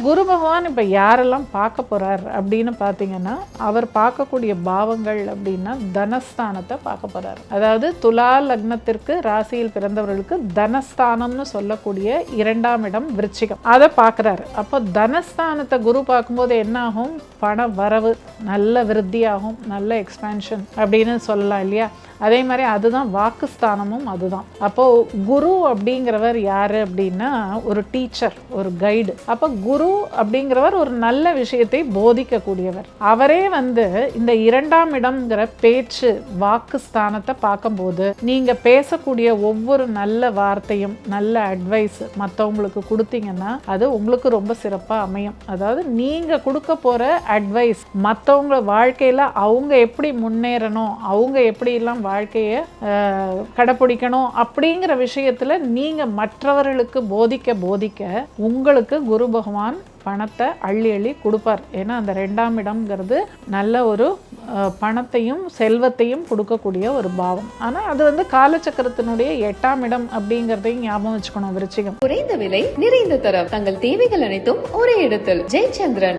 குரு பகவான் இப்ப யாரெல்லாம் பார்க்க போறார் அப்படின்னு பாத்தீங்கன்னா, அவர் பார்க்கக்கூடிய பாவங்கள் அப்படின்னா தனஸ்தானத்தை பார்க்க போறார். அதாவது துலா லக்னத்திற்கு ராசியில் பிறந்தவர்களுக்கு தனஸ்தானம்னு சொல்லக்கூடிய 2ஆம் இடம் விருச்சிகம், அதை பார்க்கிறாரு. அப்போ தனஸ்தானத்தை குரு பார்க்கும்போது என்ன ஆகும்? பண வரவு நல்ல விருத்தியாகும், நல்ல எக்ஸ்பேன்ஷன் அப்படின்னு சொல்லலாம் இல்லையா? அதே மாதிரி அதுதான் வாக்குஸ்தானமும் அதுதான். அப்போ குரு அப்படிங்கிறவர் யாரு அப்படின்னா ஒரு டீச்சர், ஒரு கைடு. அப்போ குரு அப்படிங்கிறவர் ஒரு நல்ல விஷயத்தை போதிக்கக்கூடியவர். அவரே இந்த 2ஆம் இடம்ங்கிற பேச்சு வாக்குஸ்தானத்தை பார்க்கும்போது நீங்க பேசக்கூடிய ஒவ்வொரு நல்ல வார்த்தையும் நல்ல அட்வைஸ் மற்றவங்களுக்கு கொடுத்தீங்கன்னா அது உங்களுக்கு ரொம்ப சிறப்பா அமையும். அதாவது நீங்க கொடுக்க போற அட்வைஸ் மற்றவங்க வாழ்க்கையில அவங்க எப்படி முன்னேறணும், அவங்க எப்படி எல்லாம் வாழ்க்கையை கடைப்பிடிக்கணும் அப்படிங்கிற விஷயத்துல நீங்க மற்றவர்களுக்கு போதிக்க உங்களுக்கு குரு பகவான் பணத்தை அள்ளி அள்ளி கொடுப்பார். ஏன்னா அந்த 2ஆம் இடம்ங்கிறது நல்ல ஒரு பணத்தையும் செல்வத்தையும் கொடுக்கக்கூடிய ஒரு பாவம். ஆனா அது காலச்சக்கரத்தினுடைய 8ஆம் இடம் அப்படிங்கறதையும் ஞாபகம் வச்சுக்கணும் விருச்சிகம். குறைந்த விலை நிறைந்த தரம், தங்கள் தேவைகள் அனைத்தும் ஒரே இடத்தில். ஜெயச்சந்திரன்.